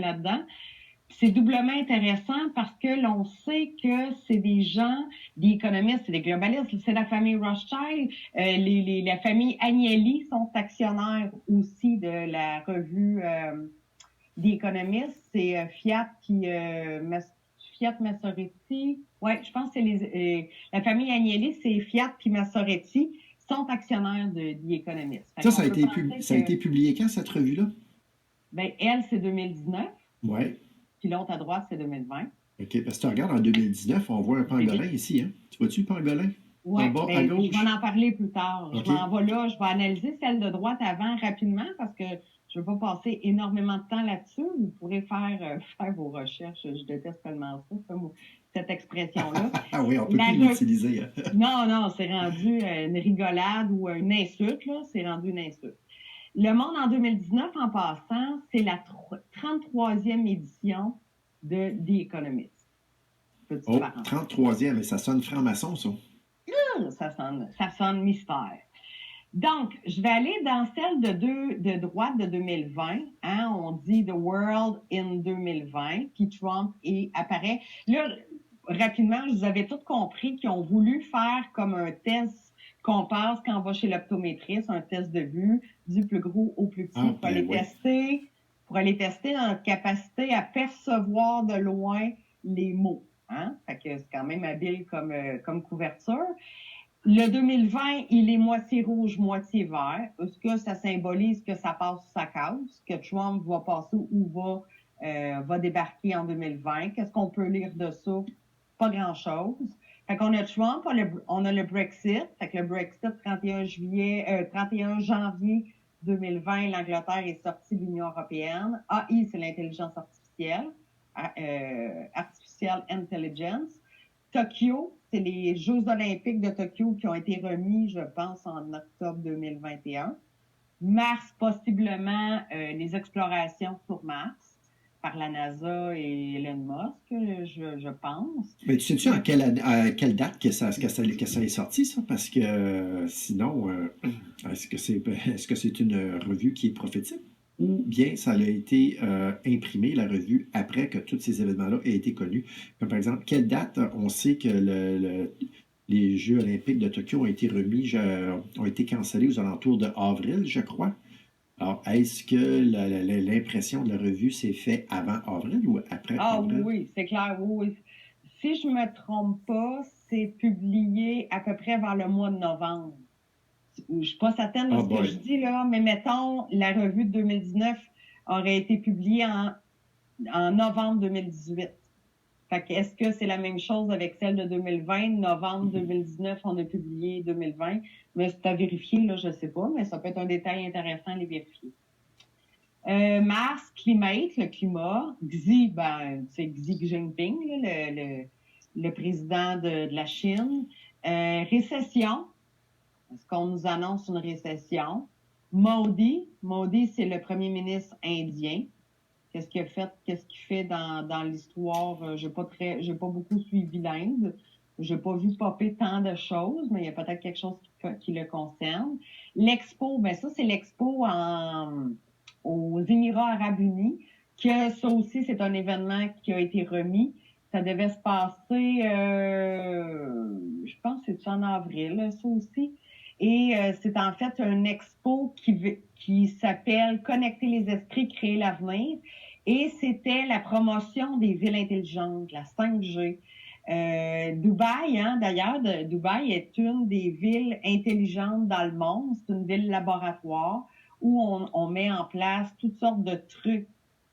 là-dedans. C'est doublement intéressant parce que l'on sait que c'est des gens, des économistes, c'est des globalistes, c'est la famille Rothschild, la famille Agnelli sont actionnaires aussi de la revue The Economist, c'est Fiat Massoretti. Ouais, je pense que c'est la famille Agnelli, c'est Fiat puis Massoretti sont actionnaires de The Economist. Ça a été publié quand, cette revue-là? Ben, elle, c'est 2019. Ouais. Puis l'autre à droite, c'est 2020. OK, parce que tu regardes en 2019, on voit un pangolin ici, hein? Tu vois-tu le pangolin? Oui, En bas, à gauche. je vais en parler plus tard. OK. Je m'en vais là, je vais analyser celle de droite avant rapidement parce que je ne veux pas passer énormément de temps là-dessus. Vous pourrez faire vos recherches. Je déteste tellement ça, cette expression-là. Ah oui, on peut plus l'utiliser. Non, c'est rendu une rigolade ou une insulte, là. C'est rendu une insulte. Le Monde en 2019, en passant, c'est la 33e édition de The Economist. Oh, 33e, mais ça sonne franc-maçon, ça. Ça sonne mystère. Donc, je vais aller dans celle de droite de 2020. Hein, on dit The World in 2020, puis Trump apparaît. Là, rapidement, je vous avais tout compris qu'ils ont voulu faire comme un test qu'on passe quand on va chez l'optométriste, un test de vue du plus gros au plus petit pour aller tester notre capacité à percevoir de loin les mots. Hein? Fait que c'est quand même habile comme couverture. Le 2020, il est moitié rouge, moitié vert. Est-ce que ça symbolise que ça passe ou ça casse, que Trump va passer ou va débarquer en 2020? Qu'est-ce qu'on peut lire de ça? Pas grand-chose. Fait qu'on a Trump, on a le Brexit. Fait que le Brexit, 31 janvier 2020, l'Angleterre est sortie de l'Union européenne. AI, c'est l'intelligence artificielle. Artificial Intelligence. Tokyo, c'est les Jeux olympiques de Tokyo qui ont été remis, je pense, en octobre 2021. Mars, possiblement, les explorations sur Mars par la NASA et Elon Musk, je pense. Mais tu sais-tu à quelle date que ça est sorti, ça? Parce que sinon, est-ce que c'est une revue qui est prophétique? Ou bien ça a été imprimé, la revue, après que tous ces événements-là aient été connus? Comme par exemple, quelle date on sait que les Jeux olympiques de Tokyo ont été remis, ont été cancellés aux alentours de avril, je crois? Alors, est-ce que l'impression de la revue s'est faite avant avril ou après avril? Oui, c'est clair, oui. Si je me trompe pas, c'est publié à peu près vers le mois de novembre. Je suis pas certaine de ce que je dis, là, mais mettons, la revue de 2019 aurait été publiée en novembre 2018. Fait que est-ce que c'est la même chose avec celle de 2020? Novembre 2019, on a publié 2020. Mais c'est à vérifier, là, je sais pas, mais ça peut être un détail intéressant à les vérifier. Mars, le climat. Xi, c'est Xi Jinping, là, le président de la Chine. Récession. Est-ce qu'on nous annonce une récession? Modi, c'est le premier ministre indien. Qu'est-ce qu'il fait dans l'histoire? J'ai pas beaucoup suivi l'Inde. J'ai pas vu popper tant de choses, mais il y a peut-être quelque chose qui le concerne. L'Expo, ça, c'est l'Expo aux Émirats arabes unis, que ça aussi, c'est un événement qui a été remis. Ça devait se passer, je pense que c'est en avril, ça aussi. Et c'est en fait un expo qui s'appelle « Connecter les esprits, créer l'avenir ». Et c'était la promotion des villes intelligentes, la 5G. Dubaï, d'ailleurs, Dubaï est une des villes intelligentes dans le monde. C'est une ville laboratoire où on met en place toutes sortes de trucs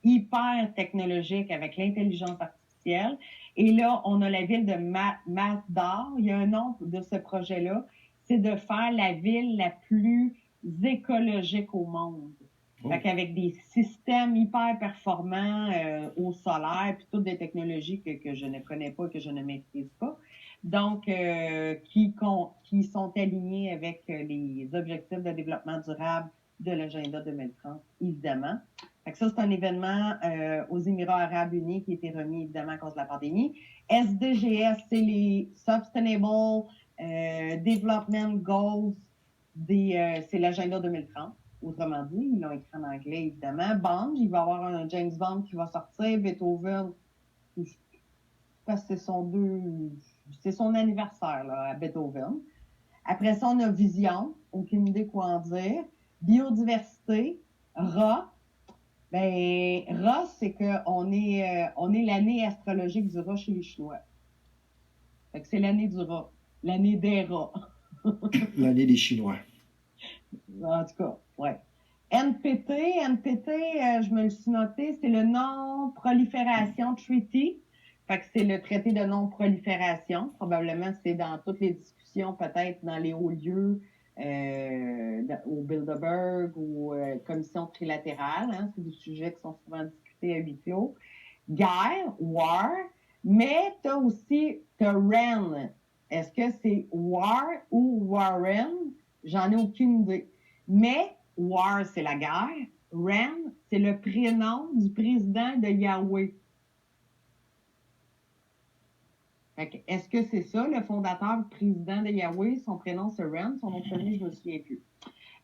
hyper technologiques avec l'intelligence artificielle. Et là, on a la ville de Masdar. Il y a un nom de ce projet-là. C'est de faire la ville la plus écologique au monde. Fait qu'avec des systèmes hyper performants au solaire, puis toutes des technologies que je ne connais pas, que je ne maîtrise pas, donc qui sont alignés avec les objectifs de développement durable de l'agenda 2030, évidemment. Fait que ça, c'est un événement aux Émirats arabes unis qui a été remis, évidemment, à cause de la pandémie. SDGs, c'est les Sustainable Development Goals, c'est l'agenda 2030. Autrement dit, ils l'ont écrit en anglais, évidemment. Bond, il va y avoir un James Bond qui va sortir. Beethoven, parce que c'est son anniversaire, là, à Beethoven. Après ça, on a Vision, aucune idée quoi en dire. Biodiversité, Ra. Ben, Ra, c'est qu'on est l'année astrologique du Ra chez les Chinois. Fait que c'est l'année du Ra, l'année des rats. L'année des Chinois. En tout cas, ouais. NPT, je me le suis noté, c'est le Non-Prolifération Treaty. Fait que c'est le traité de non-prolifération. Probablement, c'est dans toutes les discussions, peut-être dans les hauts lieux, au Bilderberg ou commission trilatérale. Hein, c'est des sujets qui sont souvent discutés à huis clos. Guerre, war, mais t'as Ren. Est-ce que c'est war ou Warren? J'en ai aucune idée. Mais War, c'est la guerre. Ren, c'est le prénom du président de Yahweh. Est-ce que c'est ça, le fondateur, le président de Yahweh? Son prénom, c'est Ren. Son nom de famille, je ne me souviens plus.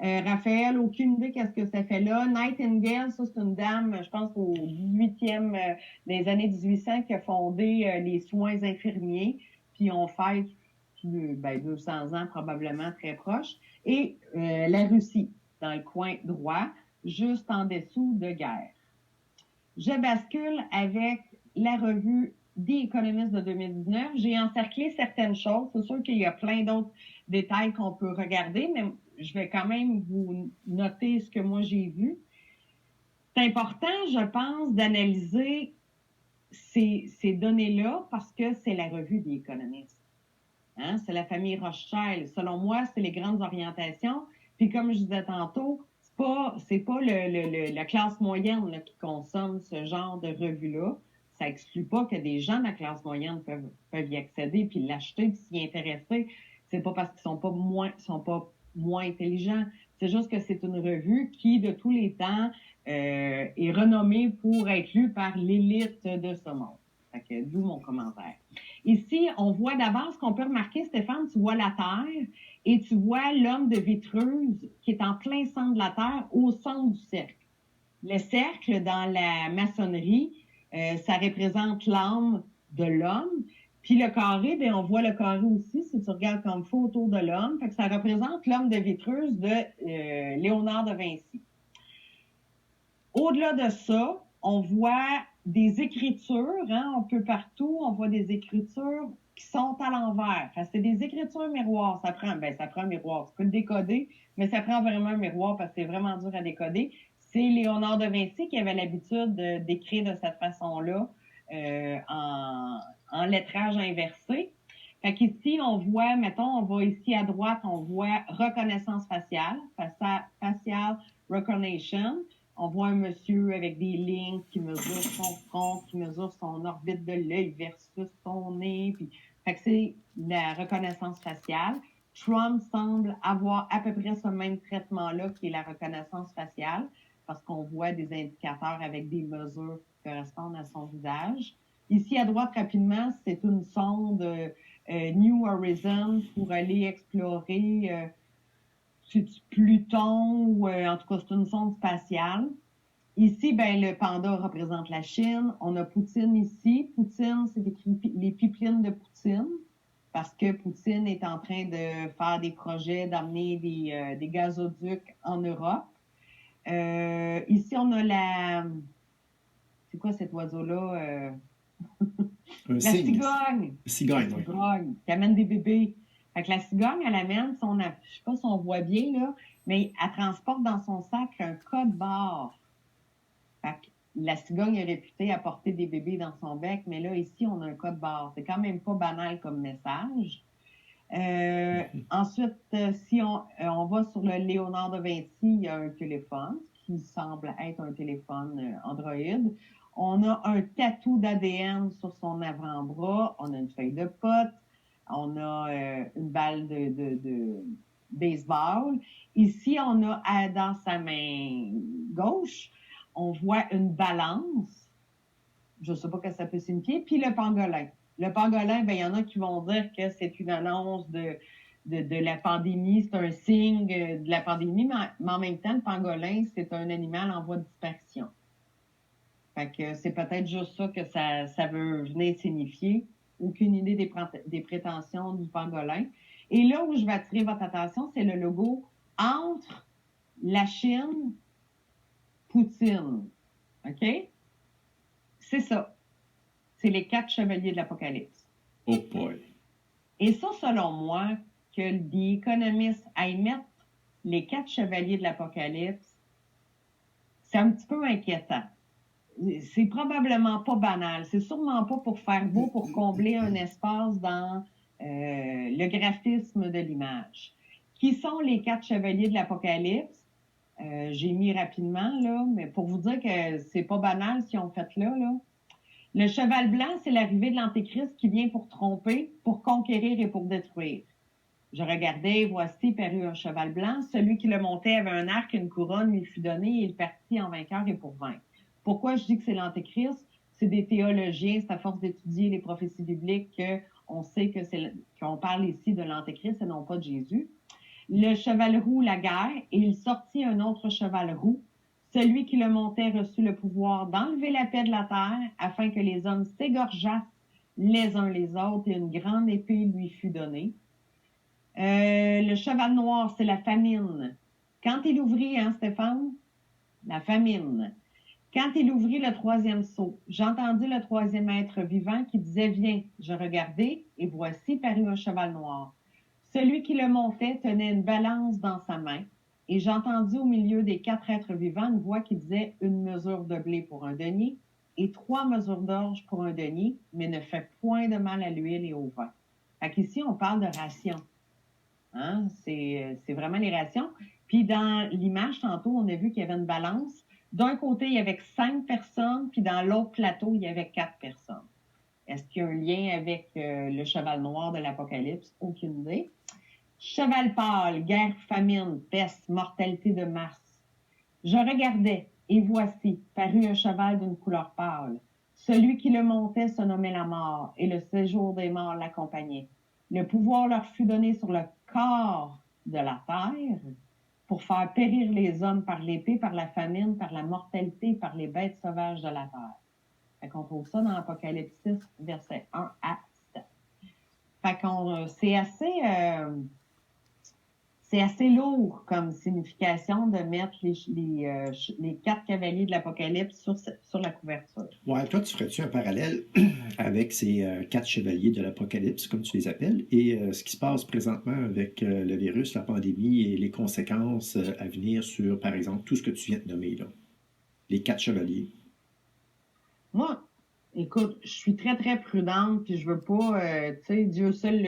Raphaël, aucune idée qu'est-ce que ça fait là. Nightingale, ça, c'est une dame, je pense, au 18e, des années 1800, qui a fondé les soins infirmiers. Puis on fête 200 ans, probablement, très proche. Et la Russie, dans le coin droit, juste en dessous de Guerre. Je bascule avec la revue The Economist de 2019. J'ai encerclé certaines choses. C'est sûr qu'il y a plein d'autres détails qu'on peut regarder, mais je vais quand même vous noter ce que moi j'ai vu. C'est important, je pense, d'analyser ces données-là parce que c'est la revue The Economist. Hein? C'est la famille Rothschild. Selon moi, c'est les grandes orientations. Puis comme je disais tantôt, c'est pas la classe moyenne là, qui consomme ce genre de revue-là. Ça exclut pas que des gens de la classe moyenne peuvent y accéder puis l'acheter puis s'y intéresser. C'est pas parce qu'ils sont pas moins intelligents. C'est juste que c'est une revue qui, de tous les temps, est renommée pour être lue par l'élite de ce monde. Fait que, d'où mon commentaire. Ici, on voit d'abord ce qu'on peut remarquer, Stéphane, tu vois la Terre et tu vois l'homme de Vitruve qui est en plein centre de la Terre, au centre du cercle. Le cercle, dans la maçonnerie, ça représente l'âme de l'homme. Puis le carré, bien, on voit le carré aussi, si tu regardes comme faux autour de l'homme. Fait que ça représente l'homme de Vitruve de Léonard de Vinci. Au-delà de ça, on voit des écritures, hein, un peu partout, on voit des écritures qui sont à l'envers. Enfin, c'est des écritures miroirs. Ça prend un miroir. Tu peux le décoder, mais ça prend vraiment un miroir parce que c'est vraiment dur à décoder. C'est Léonard de Vinci qui avait l'habitude d'écrire de cette façon-là en lettrage inversé. Fait qu'ici, on voit, mettons, on va ici à droite, on voit reconnaissance faciale, facial recognition. On voit un monsieur avec des lignes qui mesure son front, qui mesure son orbite de l'œil versus son nez. Puis, fait que c'est la reconnaissance faciale. Trump semble avoir à peu près ce même traitement-là qui est la reconnaissance faciale parce qu'on voit des indicateurs avec des mesures qui correspondent à son visage. Ici, à droite, rapidement, c'est une sonde New Horizon pour aller explorer c'est Pluton ou en tout cas, c'est une sonde spatiale. Ici, ben, le panda représente la Chine. On a Poutine ici. Poutine, c'est écrit les pipelines de Poutine parce que Poutine est en train de faire des projets d'amener des gazoducs en Europe. Ici, on a c'est quoi cet oiseau-là? La cigogne. Cigogne, qui amène des bébés. Fait que la cigogne, elle amène je sais pas si on voit bien, là, mais elle transporte dans son sac un code barre. Fait que la cigogne est réputée à porter des bébés dans son bec, mais là, ici, on a un code barre. C'est quand même pas banal comme message. Ensuite, si on va sur le Léonard de Vinci, il y a un téléphone qui semble être un téléphone Android. On a un tatou d'ADN sur son avant-bras. On a une feuille de pote. On a une balle de baseball. Ici, on a dans sa main gauche, on voit une balance. Je ne sais pas ce que ça peut signifier. Puis le pangolin. Le pangolin, ben, il y en a qui vont dire que c'est une annonce de de la pandémie. C'est un signe de la pandémie, mais en même temps, le pangolin, c'est un animal en voie de disparition. Fait que c'est peut-être juste ça que ça veut venir signifier. Aucune idée des prétentions du pangolin. Et là où je vais attirer votre attention, c'est le logo entre la Chine, Poutine. OK? C'est ça. C'est les 4 chevaliers de l'Apocalypse. Oh boy. Et ça, selon moi, que The Economist aille mettre les 4 chevaliers de l'Apocalypse, c'est un petit peu inquiétant. C'est probablement pas banal. C'est sûrement pas pour faire beau, pour combler un espace dans le graphisme de l'image. Qui sont les 4 chevaliers de l'Apocalypse? J'ai mis rapidement, là, mais pour vous dire que c'est pas banal ce qu'ils ont fait là. Le cheval blanc, c'est l'arrivée de l'Antéchrist qui vient pour tromper, pour conquérir et pour détruire. Je regardais, voici parut un cheval blanc. Celui qui le montait avait un arc, une couronne lui fut donnée et il partit en vainqueur et pour vaincre. Pourquoi je dis que c'est l'Antéchrist? C'est des théologiens, c'est à force d'étudier les prophéties bibliques qu'on sait qu'on parle ici de l'Antéchrist et non pas de Jésus. Le cheval roux, la guerre, et il sortit un autre cheval roux. Celui qui le montait reçut le pouvoir d'enlever la paix de la terre afin que les hommes s'égorgeassent les uns les autres et une grande épée lui fut donnée. Le cheval noir, c'est la famine. Quand il ouvrit, Stéphane? La famine. Quand il ouvrit le 3e sceau, j'entendis le 3e être vivant qui disait « Viens ». Je regardai, et voici parut un cheval noir. Celui qui le montait tenait une balance dans sa main, et j'entendis au milieu des 4 êtres vivants une voix qui disait « Une mesure de blé pour un denier, et 3 mesures d'orge pour un denier, mais ne fait point de mal à l'huile et au vin. » Fait qu'ici, on parle de rations. C'est vraiment les rations. Puis dans l'image, tantôt, on a vu qu'il y avait une balance. D'un côté, il y avait 5 personnes, puis dans l'autre plateau, il y avait 4 personnes. Est-ce qu'il y a un lien avec le cheval noir de l'Apocalypse? Aucune idée. Cheval pâle, guerre, famine, peste, mortalité de Mars. Je regardais, et voici, parut un cheval d'une couleur pâle. Celui qui le montait se nommait la mort, et le séjour des morts l'accompagnait. Le pouvoir leur fut donné sur le corps de la terre pour faire périr les hommes par l'épée, par la famine, par la mortalité, par les bêtes sauvages de la terre. Fait qu'on trouve ça dans Apocalypse 6, versets 1 à 7. Fait qu'on, c'est assez lourd comme signification de mettre les 4 cavaliers de l'Apocalypse sur la couverture. Ouais, toi, tu ferais-tu un parallèle avec ces 4 chevaliers de l'Apocalypse, comme tu les appelles, et ce qui se passe présentement avec le virus, la pandémie et les conséquences à venir sur, par exemple, tout ce que tu viens de nommer, là? Les 4 chevaliers. Moi, écoute, je suis très, très prudente, puis je veux pas, tu sais, Dieu seul